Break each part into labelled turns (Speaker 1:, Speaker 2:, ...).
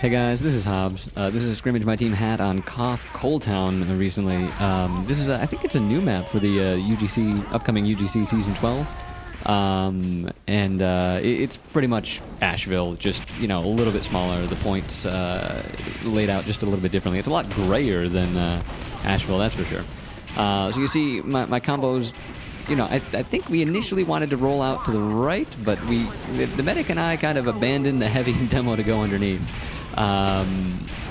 Speaker 1: Hey guys, this is Hobbs. This is a scrimmage my team had on Coaltown recently. This is, I think it's a new map for the upcoming UGC Season 12. It's pretty much Asheville, just, you know, a little bit smaller. The points laid out just a little bit differently. It's a lot grayer than Asheville, that's for sure. So you see my combos, you know, I think we initially wanted to roll out to the right, but the medic and I kind of abandoned the heavy demo to go underneath.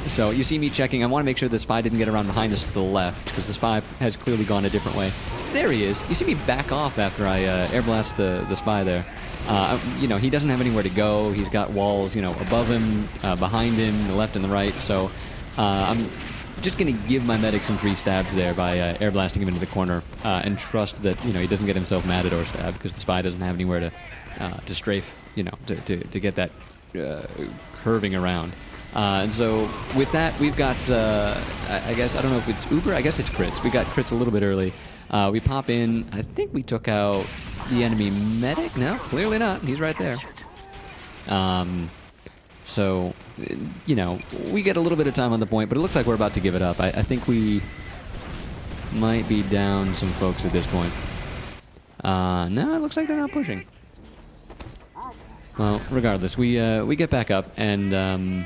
Speaker 1: So you see me checking. I want to make sure the spy didn't get around behind us to the left, because the spy has clearly gone a different way. There he is. You see me back off after I air blast the spy there. You know, he doesn't have anywhere to go. He's got walls, you know, above him, behind him, the left and the right. So I'm just going to give my medic some free stabs there by air blasting him into the corner, and trust that, you know, he doesn't get himself matted or stabbed, because the spy doesn't have anywhere to strafe, you know, to get that curving around. And so with that, we've got, I guess, I don't know if it's Uber, I guess it's crits. We got crits a little bit early. We pop in, I think we took out the enemy medic. No, clearly not. He's right there. So, you know, we get a little bit of time on the point, but it looks like we're about to give it up. I think we might be down some folks at this point. No, it looks like they're not pushing. Well, regardless, we get back up, and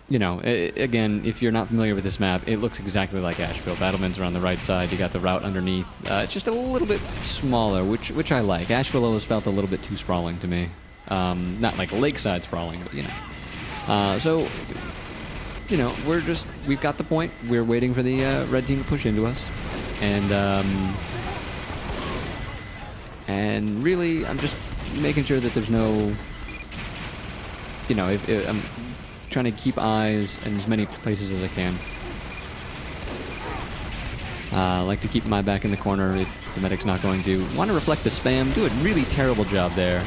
Speaker 1: you know, again, if you're not familiar with this map, it looks exactly like Asheville. Battlements are on the right side. You got the route underneath. It's just a little bit smaller, which I like. Asheville always felt a little bit too sprawling to me. Not like lakeside sprawling, but you know. So, you know, we've got the point. We're waiting for the red team to push into us, and really, I'm just making sure that there's no, you know, if I'm trying to keep eyes in as many places as I can. I like to keep my back in the corner if the medic's not going to. Want to reflect the spam. Do a really terrible job there.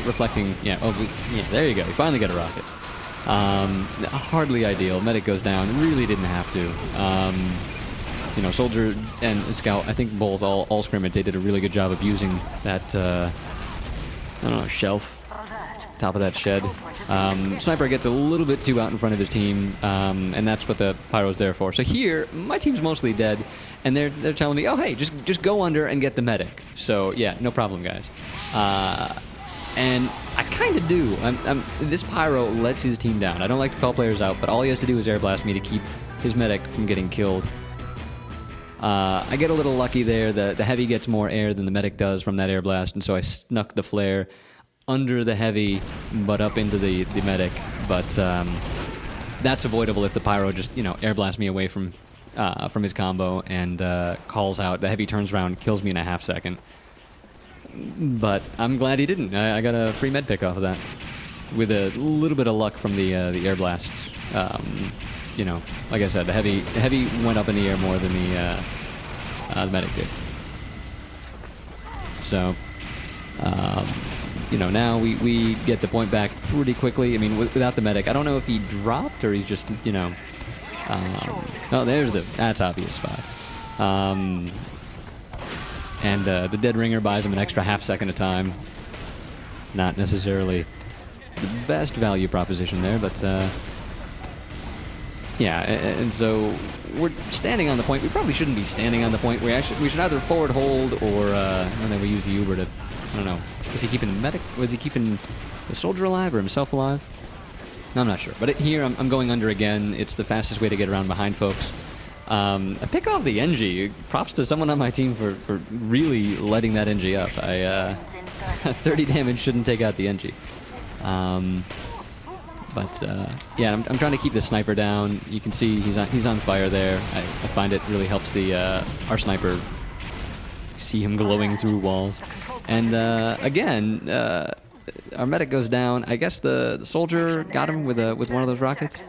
Speaker 1: Reflecting, yeah, yeah, there you go. You finally get a rocket. Hardly ideal. Medic goes down. Really didn't have to. You know, Soldier and Scout, I think both, all scrimmage, they did a really good job of using that, I don't know, shelf, top of that shed. Sniper gets a little bit too out in front of his team, and that's what the Pyro's there for. So here, my team's mostly dead, and they're telling me, oh, hey, just go under and get the medic. So, yeah, no problem, guys. And I kind of do. This Pyro lets his team down. I don't like to call players out, but all he has to do is air blast me to keep his medic from getting killed. I get a little lucky there. The heavy gets more air than the medic does from that air blast, and so I snuck the flare under the heavy, but up into the medic. But that's avoidable if the Pyro just, you know, air blasts me away from his combo and calls out. The heavy turns around, kills me in a half second. But I'm glad he didn't. I got a free med pick off of that with a little bit of luck from the air blasts. You know, like I said, the heavy went up in the air more than the medic did. So, you know, now we get the point back pretty quickly. I mean, without the medic, I don't know if he dropped or he's just, you know, oh, that's obvious spy. And the dead ringer buys him an extra half second of time. Not necessarily the best value proposition there, but yeah, and so we're standing on the point. We probably shouldn't be standing on the point. We should either forward hold or and then we use the Uber to, I don't know. Was he keeping the medic? Was he keeping the soldier alive or himself alive? No, I'm not sure. But here I'm going under again. It's the fastest way to get around behind folks. I pick off the NG. Props to someone on my team for really letting that NG up. 30 damage shouldn't take out the NG. But yeah, I'm trying to keep the sniper down. You can see he's on fire there. I find it really helps our sniper see him glowing through walls. And again, our medic goes down. I guess the soldier got him with one of those rockets.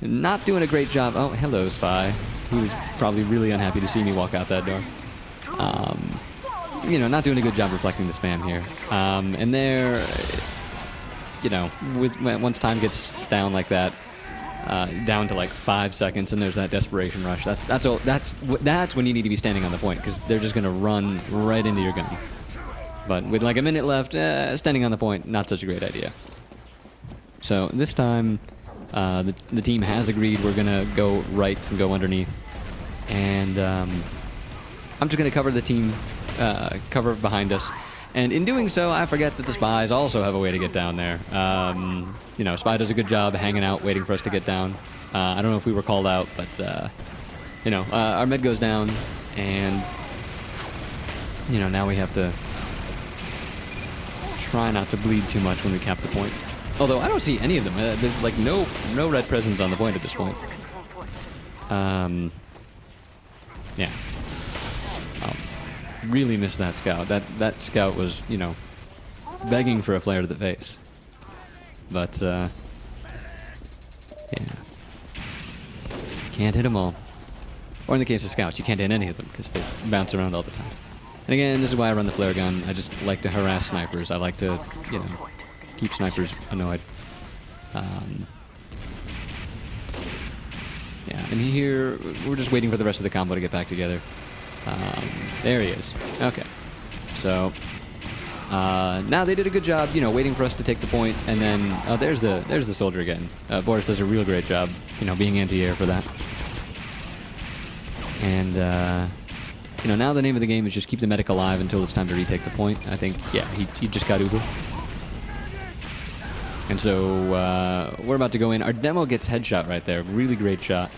Speaker 1: Not doing a great job. Oh, hello, spy. He was probably really unhappy to see me walk out that door. You know, not doing a good job reflecting the spam here. And there, you know, once time gets down like that, down to like 5 seconds, and there's that desperation rush. That's when you need to be standing on the point, because they're just gonna run right into your gun. But with like a minute left, standing on the point, not such a great idea. So this time, The team has agreed we're gonna go right and go underneath, and I'm just gonna cover the team, cover behind us. And in doing so, I forget that the spies also have a way to get down there. You know, Spy does a good job hanging out, waiting for us to get down. I don't know if we were called out, but you know, our med goes down, and you know, now we have to try not to bleed too much when we cap the point. Although I don't see any of them. There's like no red presence on the point at this point. Yeah. Really missed that scout. That scout was, you know, begging for a flare to the face. But yeah. Can't hit them all. Or in the case of scouts, you can't hit any of them because they bounce around all the time. And again, this is why I run the flare gun. I just like to harass snipers. I like to, you know, keep snipers annoyed. Yeah, and here, we're just waiting for the rest of the combo to get back together. There he is. Okay. So, now they did a good job, you know, waiting for us to take the point, and then, oh, there's the soldier again. Boris does a real great job, you know, being anti-air for that. And, you know, now the name of the game is just keep the medic alive until it's time to retake the point. I think, yeah, he just got Uber. And so, we're about to go in. Our demo gets headshot right there. Really great shot.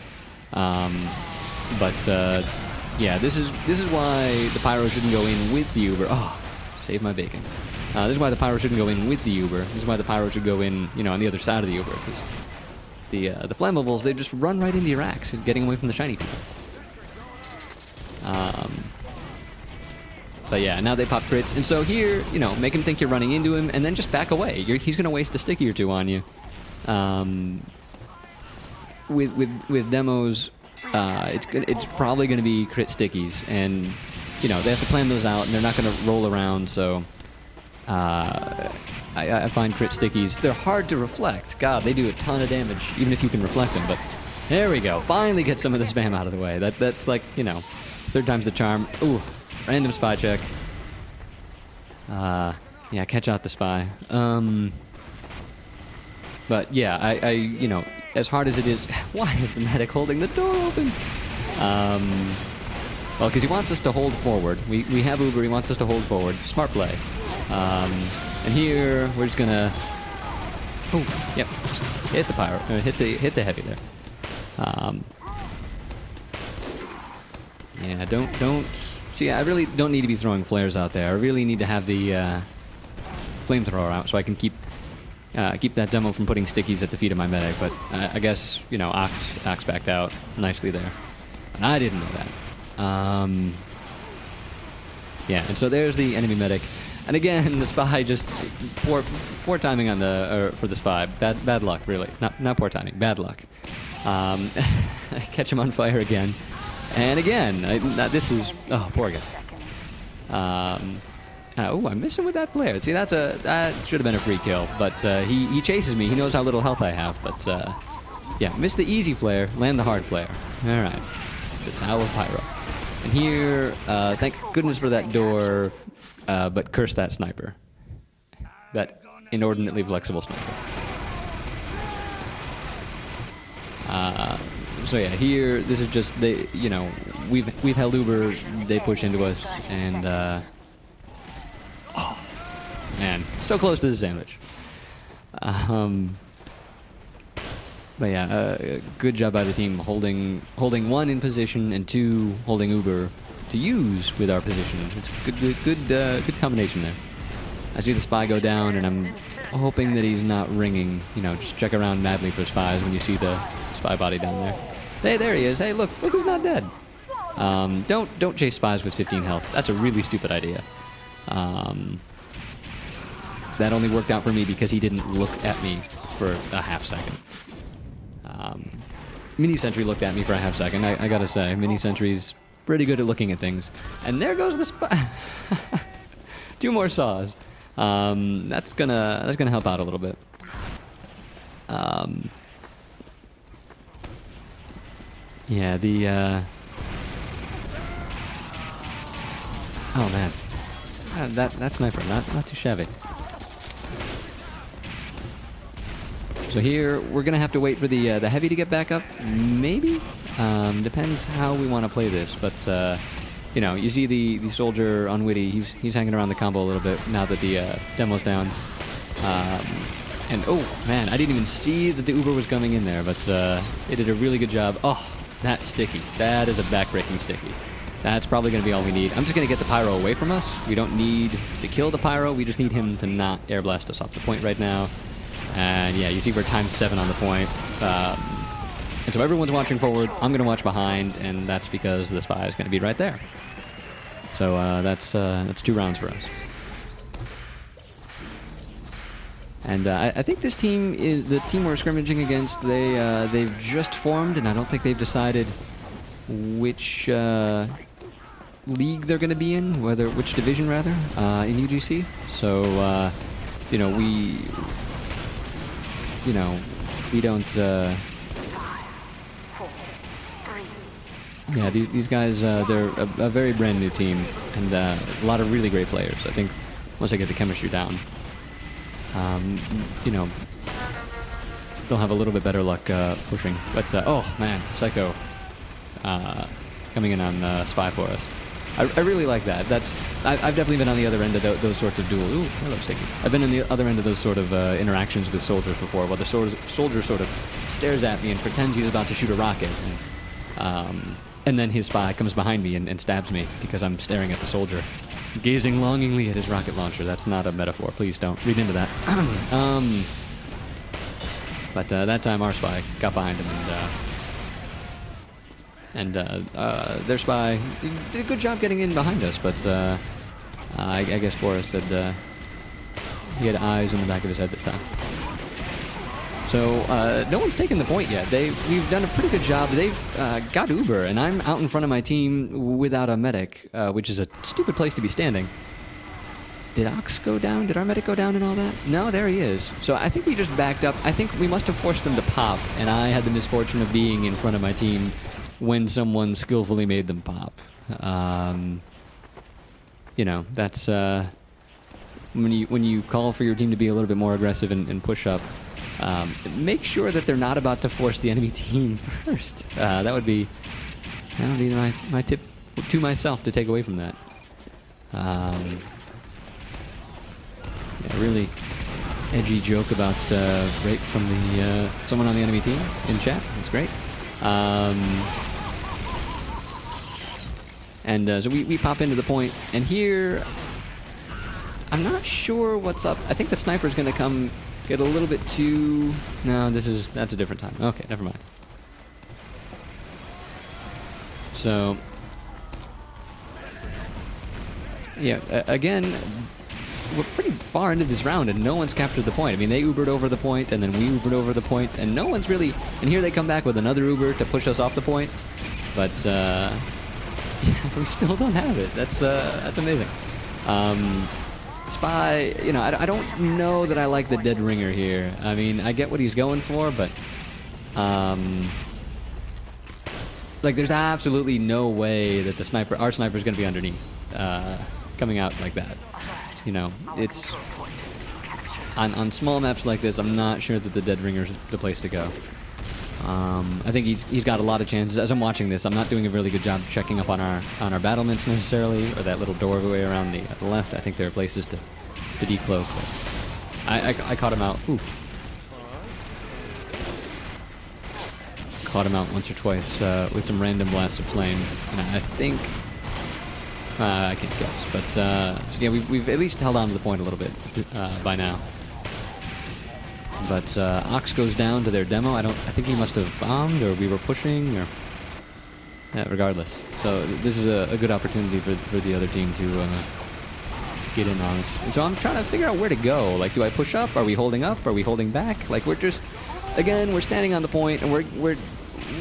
Speaker 1: Yeah, this is why the Pyro shouldn't go in with the Uber. Oh, save my bacon. This is why the Pyro shouldn't go in with the Uber. This is why the Pyro should go in, you know, on the other side of the Uber, because the flammables, they just run right into your axe, getting away from the shiny people. But yeah, now they pop crits, and so here, you know, make him think you're running into him, and then just back away. He's gonna waste a sticky or two on you. With demos, it's probably gonna be crit stickies, and you know they have to plan those out, and they're not gonna roll around. So I find crit stickies, they're hard to reflect. God, they do a ton of damage, even if you can reflect them. But there we go. Finally get some of the spam out of the way. That's like, you know, third time's the charm. Ooh. Random spy check. Yeah, catch out the spy. But yeah, I you know, as hard as it is, why is the medic holding the door open? Well, because he wants us to hold forward. We have Uber, he wants us to hold forward. Smart play. And here, we're just gonna... Oh, yep. Hit the pyro, hit the heavy there. Yeah, don't... See, I really don't need to be throwing flares out there. I really need to have the flamethrower out so I can keep that demo from putting stickies at the feet of my medic. But I guess, you know, Ox backed out nicely there. And I didn't know that. Yeah, and so there's the enemy medic. And again, the spy just poor timing on the for the spy. Bad luck, really. Not poor timing. Bad luck. I catch him on fire again. And again, this is... Oh, poor guy. Oh, I'm missing with that flare. See, that should have been a free kill. But he chases me. He knows how little health I have. But, yeah, miss the easy flare, land the hard flare. All right. The Tower Pyro. And here, thank goodness for that door, but curse that sniper. That inordinately flexible sniper. So yeah, here this is just they. You know, we've held Uber. They push into us, and oh man, so close to the sandwich. But yeah, good job by the team holding one in position and two holding Uber to use with our position. It's a good combination there. I see the spy go down, and I'm hoping that he's not ringing. You know, just check around madly for spies when you see the spy body down there. Hey, there he is. Hey, look who's not dead. Don't chase spies with 15 health. That's a really stupid idea. That only worked out for me because he didn't look at me for a half second. Mini Sentry looked at me for a half second. I gotta say, Mini Sentry's pretty good at looking at things. And there goes the spy. 2 more saws. That's gonna help out a little bit. Yeah, the oh man, that sniper not too shabby. So here, we're going to have to wait for the heavy to get back up, maybe? Depends how we want to play this, but, you know, you see the soldier on Witty, he's hanging around the combo a little bit now that the demo's down. And, oh, man, I didn't even see that the Uber was coming in there, but it did a really good job. Oh, that's sticky. That is a backbreaking sticky. That's probably going to be all we need. I'm just going to get the Pyro away from us. We don't need to kill the Pyro. We just need him to not air blast us off the point right now. And yeah, you see we're ×7 on the point. And so everyone's watching forward. I'm going to watch behind, and that's because the spy is going to be right there. So that's 2 rounds for us. And I think this team is the team we're scrimmaging against. They've just formed, and I don't think they've decided which league they're going to be in, which division rather, in UGC. So you know, we don't. Yeah, these guys, they're a very brand new team, and a lot of really great players. I think once I get the chemistry down, you know, they'll have a little bit better luck pushing. But oh man, Psycho coming in on Spy for us. I really like that. I've definitely been on the other end of those sorts of duel. Ooh, hello, Sticky. I've been on the other end of those sort of interactions with soldiers before, while the soldier sort of stares at me and pretends he's about to shoot a rocket. And then his spy comes behind me and stabs me because I'm staring at the soldier, gazing longingly at his rocket launcher. That's not a metaphor. Please don't read into that. But that time our spy got behind him, and their spy did a good job getting in behind us. But I guess Boris said he had eyes in the back of his head this time. So no one's taken the point yet. We've done a pretty good job. They've got Uber, and I'm out in front of my team without a medic, which is a stupid place to be standing. Did Ox go down? Did our medic go down and all that? No, there he is. So I think we just backed up. I think we must have forced them to pop, and I had the misfortune of being in front of my team when someone skillfully made them pop. You know, that's when you call for your team to be a little bit more aggressive and push up. Make sure that they're not about to force the enemy team first. That would be my tip to myself to take away from that. Yeah, really edgy joke about rape from the someone on the enemy team in chat. That's great. And so we pop into the point, and here I'm not sure what's up. I think the sniper's going to come. Get a little bit too... No, that's a different time. Okay, never mind. So... Yeah, again, we're pretty far into this round, and no one's captured the point. I mean, they Ubered over the point, and then we Ubered over the point, and no one's really... And here they come back with another Uber to push us off the point. But, yeah, we still don't have it. That's amazing. Spy, you know, I don't know that I like the dead ringer here. I mean, I get what he's going for, but like, there's absolutely no way that our sniper's going to be underneath, coming out like that. You know, it's on small maps like this. I'm not sure that the dead ringer's the place to go. I think he's got a lot of chances. As I'm watching this, I'm not doing a really good job checking up on our battlements necessarily, or that little doorway around the left. I think there are places to decloak. I caught him out. Oof. Caught him out once or twice with some random blasts of flame, and I think I can't guess, but so yeah, we've at least held on to the point a little bit by now. But Ox goes down to their demo. I think he must have bombed, or we were pushing, or regardless. So this is a good opportunity for the other team to get in on us. And so I'm trying to figure out where to go. Like, do I push up? Are we holding up? Are we holding back? Like, we're standing on the point, and we're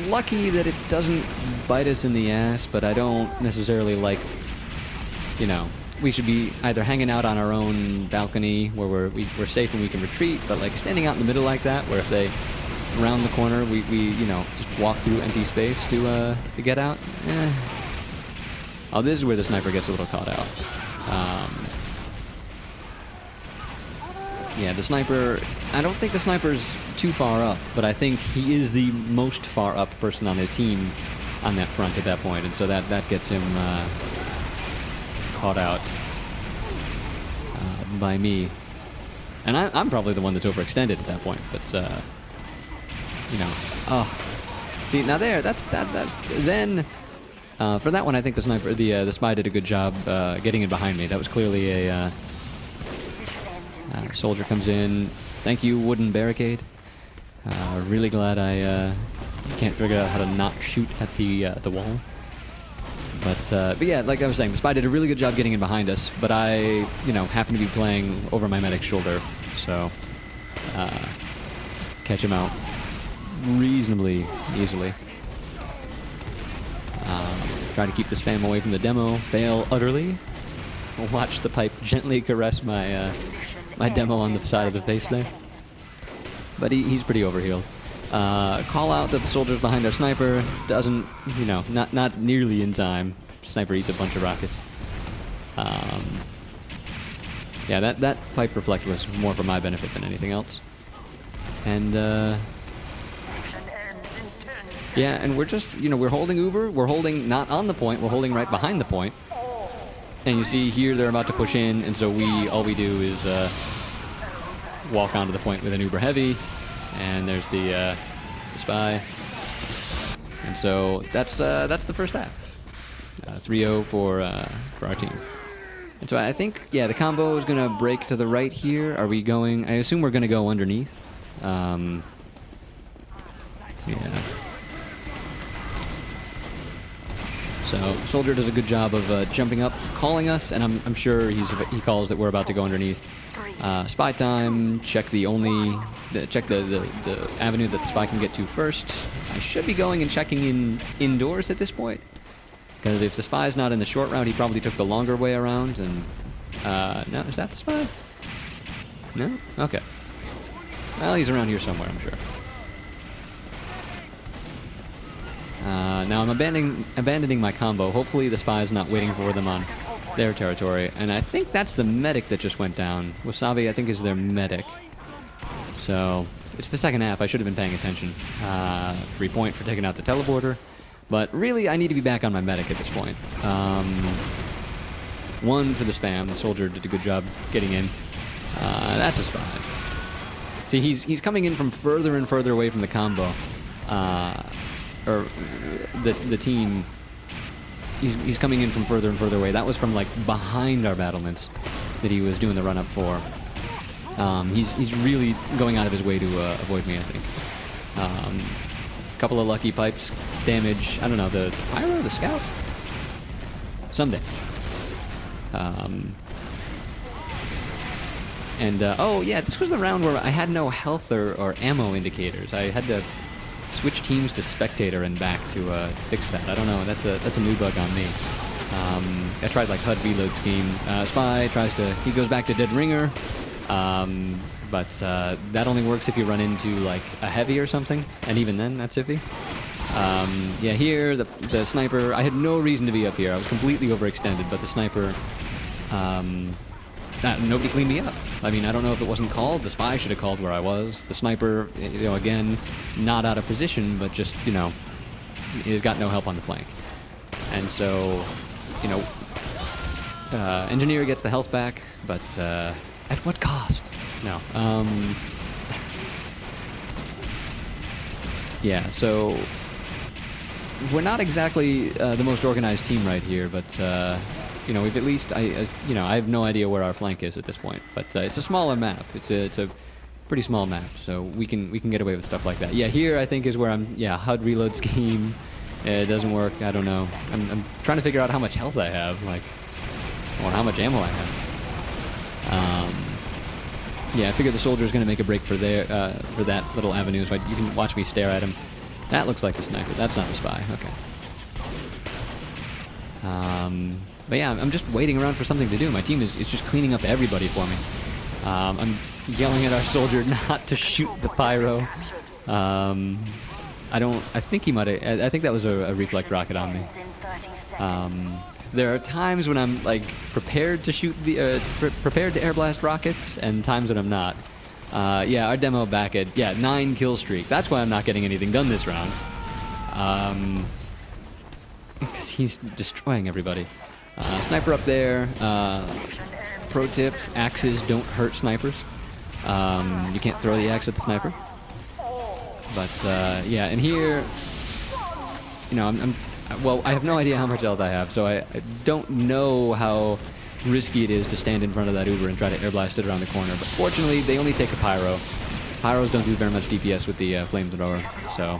Speaker 1: lucky that it doesn't bite us in the ass. But I don't necessarily like, you know. We should be either hanging out on our own balcony where we're safe and we can retreat, but like standing out in the middle like that, where if they round the corner, we you know, just walk through empty space to get out. Oh, this is where the sniper gets a little caught out. yeah, the sniper, I don't think the sniper's too far up, but I think he is the most far up person on his team on that front at that point, and so that gets him caught out by me. And I'm probably the one that's overextended at that point, but, you know, oh. See, now there, then, for that one, I think the sniper, the spy did a good job getting in behind me. That was clearly a soldier comes in. Thank you, wooden barricade. Really glad I can't figure out how to not shoot at the wall. But yeah, like I was saying, the spy did a really good job getting in behind us, but I, you know, happen to be playing over my medic's shoulder, so catch him out reasonably easily. Try to keep the spam away from the demo. Fail utterly. Watch the pipe gently caress my my demo on the side of the face there. But he's pretty overhealed. Call out that the soldier's behind our sniper. Doesn't, you know, not nearly in time. Sniper eats a bunch of rockets. Yeah, that pipe reflect was more for my benefit than anything else. And yeah, and we're just, you know, we're holding Uber. We're holding not on the point. We're holding right behind the point. And you see here they're about to push in, and so all we do is walk onto the point with an Uber heavy. And there's the spy. And so that's the first half. 3-0 for our team. And so I think, yeah, the combo is going to break to the right here. Are we going? I assume we're going to go underneath. Yeah. So soldier does a good job of jumping up, calling us, and I'm sure he calls that we're about to go underneath. Spy time. Check the avenue that the spy can get to first. I should be going and checking indoors at this point, because if the spy's not in the short route, he probably took the longer way around. And no, is that the spy? No. Okay. Well, he's around here somewhere, I'm sure. Now I'm abandoning my combo. Hopefully the spy's not waiting for them on their territory. And I think that's the medic that just went down. Wasabi, I think, is their medic. So it's the second half. I should have been paying attention. 3 point for taking out the teleporter. But really, I need to be back on my medic at this point. 1 for the spam. The soldier did a good job getting in. That's a spy. See, he's coming in from further and further away from the combo. Or the team, he's coming in from further and further away. That was from like behind our battlements that he was doing the run up for. He's really going out of his way to avoid me, I think. Couple of lucky pipes, damage. I don't know, the Pyro, the scout, someday. Oh yeah, this was the round where I had no health or ammo indicators. I had to switch teams to spectator and back to fix that. I don't know. That's a new bug on me. I tried like HUD reload scheme. Spy he goes back to dead ringer, but that only works if you run into like a heavy or something, and even then that's iffy. Yeah, here the sniper. I had no reason to be up here. I was completely overextended, but the sniper. Nobody cleaned me up. I mean, I don't know if it wasn't called. The spy should have called where I was. The sniper, you know, again, not out of position, but just, you know, he's got no help on the flank. And so, you know, engineer gets the health back, but at what cost? No. Yeah, so we're not exactly the most organized team right here, but you know, we've at least, you know, I have no idea where our flank is at this point, but it's a smaller map. It's a pretty small map, so we can get away with stuff like that. Yeah, here I think is where HUD reload scheme. It doesn't work. I don't know. I'm trying to figure out how much health I have, like, or how much ammo I have. Yeah, I figured the soldier's going to make a break for that little avenue, so you can watch me stare at him. That looks like the sniper. That's not the spy. Okay. But yeah, I'm just waiting around for something to do. My team is just cleaning up everybody for me. I'm yelling at our soldier not to shoot the pyro. I think he might have. I think that was a reflect rocket on me. there are times when I'm like prepared to shoot the prepared to air blast rockets, and times when I'm not. Yeah, our demo back at 9 kill streak. That's why I'm not getting anything done this round. Because he's destroying everybody. Sniper up there. Pro tip: axes don't hurt snipers. You can't throw the axe at the sniper. But yeah, and here, you know, well, I have no idea how much health I have, so I don't know how risky it is to stand in front of that Uber and try to air blast it around the corner. But fortunately, they only take a pyro. Pyros don't do very much DPS with the flamethrower, so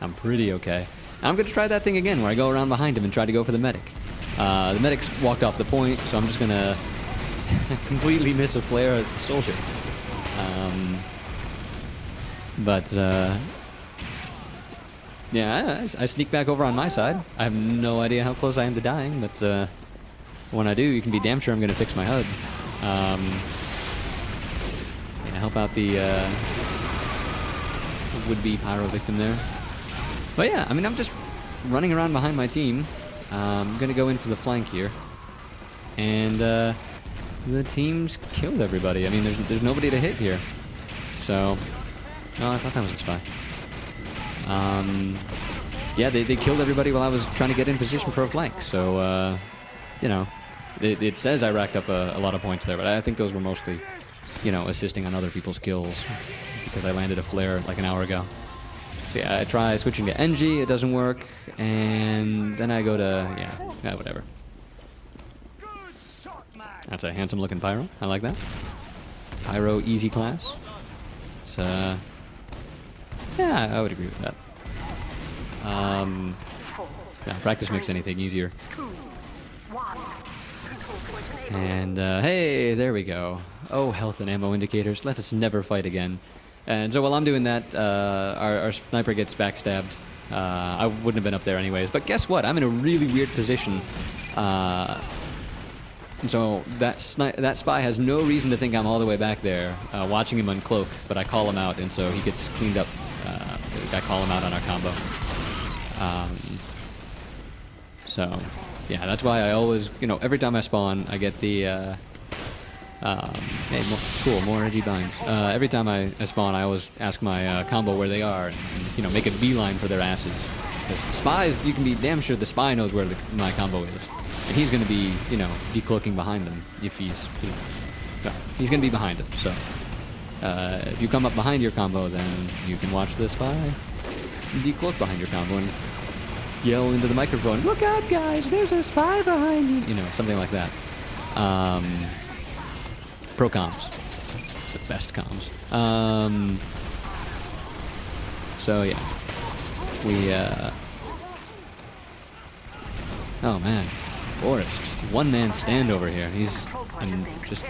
Speaker 1: I'm pretty okay. I'm going to try that thing again, where I go around behind him and try to go for the medic. The medic's walked off the point, so I'm just going to completely miss a flare at the soldier. Yeah, I sneak back over on my side. I have no idea how close I am to dying, but when I do, you can be damn sure I'm going to fix my HUD. Yeah, help out the would-be pyro victim there. But yeah, I mean, I'm just running around behind my team. I'm going to go in for the flank here. And the team's killed everybody. I mean, there's nobody to hit here. So, no, I thought that was a spy. Yeah, they killed everybody while I was trying to get in position for a flank. So, you know, it says I racked up a lot of points there, but I think those were mostly, you know, assisting on other people's kills because I landed a flare like an hour ago. So yeah, I try switching to NG, it doesn't work, and then I go to, yeah, whatever. That's a handsome looking pyro. I like that. Pyro easy class. It's, yeah, I would agree with that. Yeah, practice makes anything easier. And, hey, there we go. Oh, health and ammo indicators. Let us never fight again. And so while I'm doing that, our sniper gets backstabbed. I wouldn't have been up there anyways. But guess what? I'm in a really weird position. And so that spy has no reason to think I'm all the way back there, watching him uncloak. But I call him out, and so he gets cleaned up. I call him out on our combo. So, yeah, that's why I always, you know, every time I spawn, I get the, hey, more edgy binds. Every time I spawn, I always ask my combo where they are, and, you know, make a beeline for their asses. Because spies, you can be damn sure the spy knows where my combo is. And he's going to be, you know, decloaking behind them if he's, you know, he's going to be behind him. So, if you come up behind your combo, then you can watch the spy decloak behind your combo and yell into the microphone, "Look out, guys, there's a spy behind you." You know, something like that. Pro comms. The best comms. So, yeah. We, oh, man. Forrest. One-man stand over here. He's in just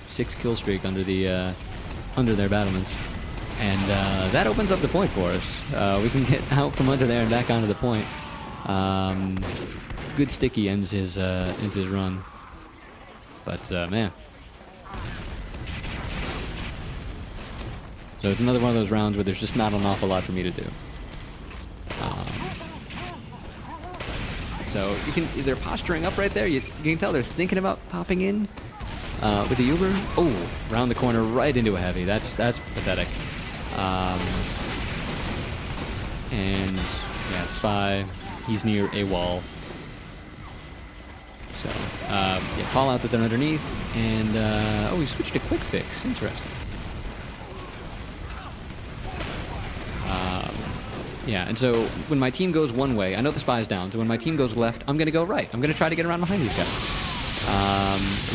Speaker 1: 6 kill streak under the, under their battlements. And, that opens up the point for us. We can get out from under there and back onto the point. Good sticky ends his run. But, man. So it's another one of those rounds where there's just not an awful lot for me to do. So you can, they're posturing up right there. You can tell they're thinking about popping in with the Uber. Oh, round the corner right into a heavy. That's pathetic. And yeah, spy. He's near a wall. So yeah, call out that they're underneath. And oh, we switched to quick fix. Interesting. Yeah, and so when my team goes one way, I know the spy's down, so when my team goes left, I'm going to go right. I'm going to try to get around behind these guys.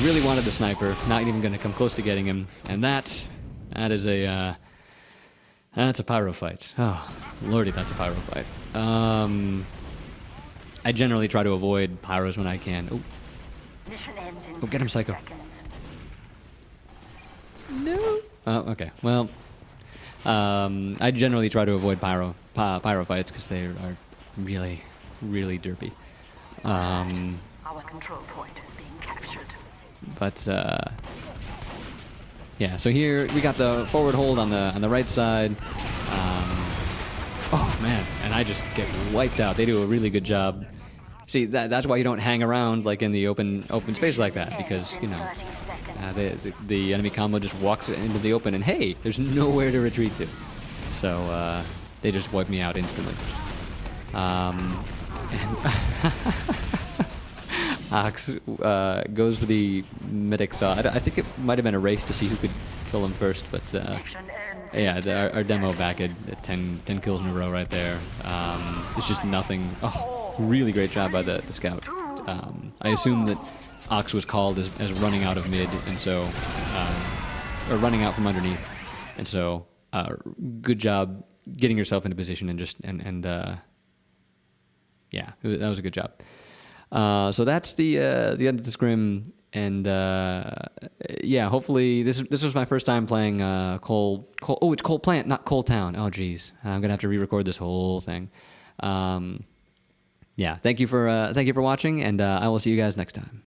Speaker 1: Really wanted the sniper, not even going to come close to getting him, and that is a, that's a pyro fight. Oh, lordy, that's a pyro fight. I generally try to avoid pyros when I can. Oh, get him, Psycho. No. Oh, okay, well... I generally try to avoid pyro fights because they are really, really derpy. Our control point is being captured. But yeah, so here we got the forward hold on the right side. Oh man, and I just get wiped out. They do a really good job See, that's why you don't hang around like in the open space like that, because you know the enemy combo just walks into the open and hey, there's nowhere to retreat to, so they just wipe me out instantly. And Ox goes for the medic saw. I think it might have been a race to see who could kill him first, but yeah, our demo back at 10 kills in a row right there. It's just nothing. Oh, really great job by the scout. I assume that Ox was called as running out of mid, and so or running out from underneath, and so good job getting yourself into position and just yeah, that was a good job. So that's the end of the scrim, and yeah, hopefully this was my first time playing coal. Oh, it's Coal Plant, not Coal Town. Oh, geez, I'm gonna have to re-record this whole thing. Yeah, thank you for watching, and I will see you guys next time.